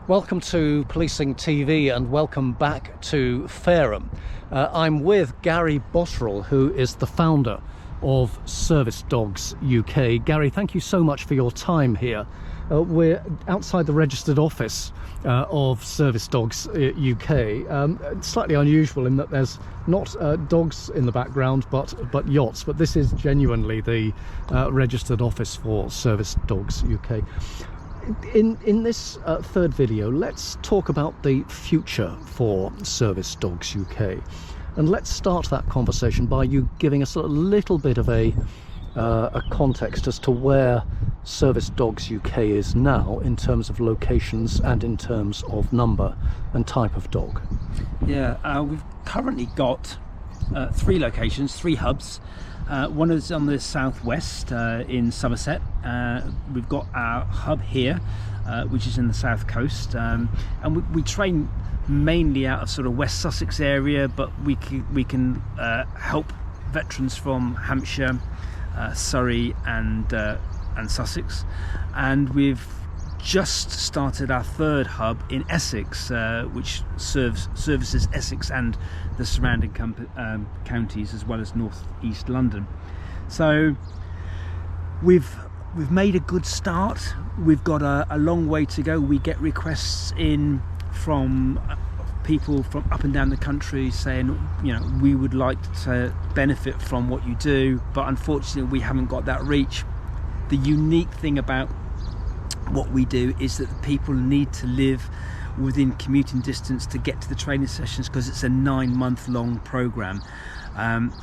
Welcome to Policing TV and welcome back to Fareham. I'm with Gary Botterill, who is the founder of Service Dogs UK. Gary, thank you so much for your time here. We're outside the registered office of Service Dogs UK. It's slightly unusual in that there's not dogs in the background but yachts, but this is genuinely the registered office for Service Dogs UK. In this third video, let's talk about the future for Service Dogs UK, and let's start that conversation by you giving us a little bit of a context as to where Service Dogs UK is now in terms of locations and in terms of number and type of dog. Yeah, we've currently got 3 locations, 3 hubs. One is on the southwest in Somerset. We've got our hub here, which is in the south coast, and we train mainly out of sort of West Sussex area, but we can help veterans from Hampshire, Surrey and Sussex, and we've just started our 3rd hub in Essex, which services Essex and the surrounding counties, as well as North East London. So we've made a good start. We've got a long way to go. We get requests in from people from up and down the country saying, you know, we would like to benefit from what you do, but unfortunately we haven't got that reach. The unique thing about what we do is that the people need to live within commuting distance to get to the training sessions, because it's a 9-month-long program.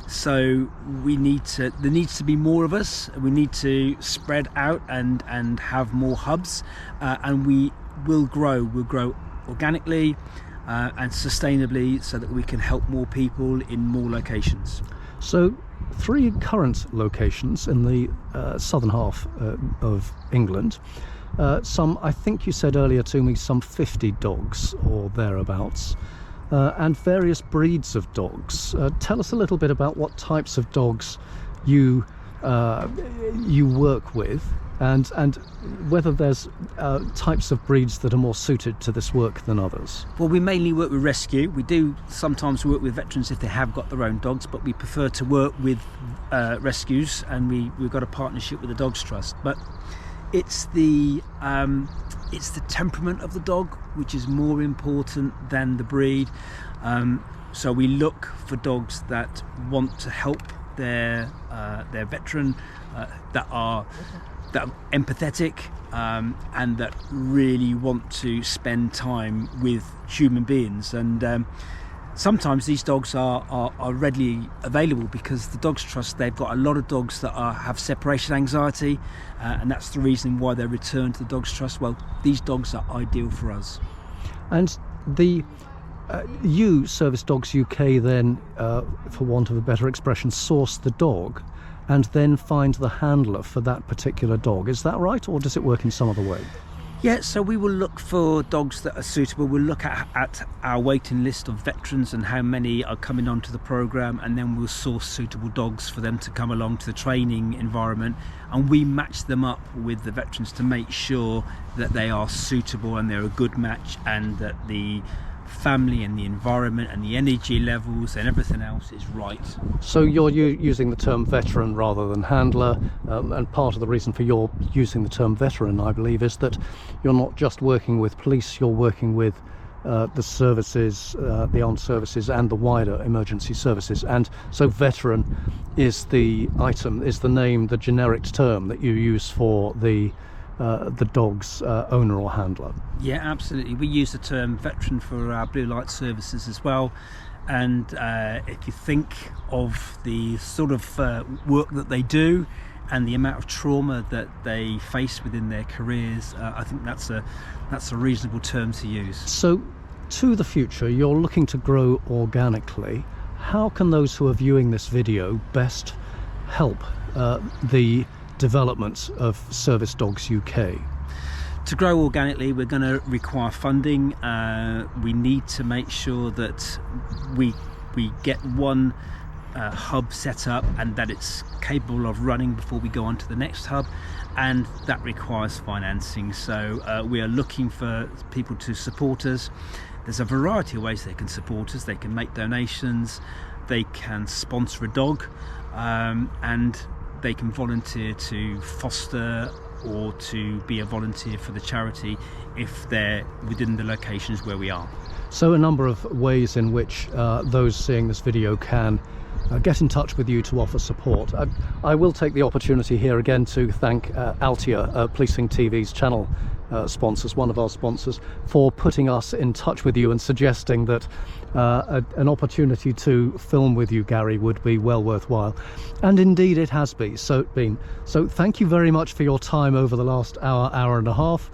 So there needs to be more of us. We need to spread out and have more hubs, and we will grow. We'll grow organically and sustainably, so that we can help more people in more locations. So 3 current locations in the southern half of England. Some, I think you said earlier to me, some 50 dogs or thereabouts, and various breeds of dogs. Tell us a little bit about what types of dogs you work with, and whether there's types of breeds that are more suited to this work than others. Well, we mainly work with rescue. We do sometimes work with veterans if they have got their own dogs, but we prefer to work with rescues, and we've got a partnership with the Dogs Trust. But it's the temperament of the dog which is more important than the breed. So we look for dogs that want to help their veteran, that are empathetic, and that really want to spend time with human beings. And sometimes these dogs are readily available because the Dogs Trust, they've got a lot of dogs that have separation anxiety, and that's the reason why they're returned to the Dogs Trust. Well, these dogs are ideal for us. And you, Service Dogs UK, then, for want of a better expression, source the dog and then find the handler for that particular dog. Is that right, or does it work in some other way? Yeah, so we will look for dogs that are suitable. We'll look at our waiting list of veterans and how many are coming onto the programme, and then we'll source suitable dogs for them to come along to the training environment, and we match them up with the veterans to make sure that they are suitable and they're a good match, and that the family and the environment and the energy levels and everything else is right. So you're using the term veteran rather than handler, and part of the reason for your using the term veteran, I believe, is that you're not just working with police, you're working with the services, the armed services and the wider emergency services, and so veteran is the name, the generic term that you use for the dog's owner or handler. Yeah, absolutely. We use the term veteran for our blue light services as well. And if you think of the sort of work that they do and the amount of trauma that they face within their careers, I think that's a reasonable term to use. So, to the future, you're looking to grow organically. How can those who are viewing this video best help the development of Service Dogs UK? To grow organically, we're going to require funding. We need to make sure that we get one hub set up and that it's capable of running before we go on to the next hub, and that requires financing. So we are looking for people to support us. There's a variety of ways they can support us. They can make donations, they can sponsor a dog, and they can volunteer to foster or to be a volunteer for the charity if they're within the locations where we are. So a number of ways in which those seeing this video can get in touch with you to offer support. I will take the opportunity here again to thank Altia, Policing TV's channel sponsors, one of our sponsors, for putting us in touch with you and suggesting that an opportunity to film with you, Gary, would be well worthwhile. And indeed it has been. So thank you very much for your time over the last hour and a half.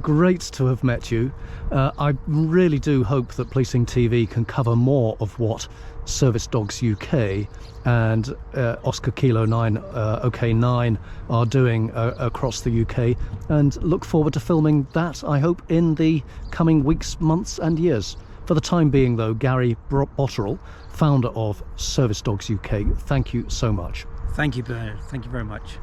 Great to have met you. I really do hope that Policing TV can cover more of what Service Dogs UK and Oscar Kilo 9 OK 9 are doing across the UK, and look forward to filming that, I hope, in the coming weeks, months and years. For the time being though, Gary Botterill, founder of Service Dogs UK, thank you so much. Thank you, Bernard. Thank you very much.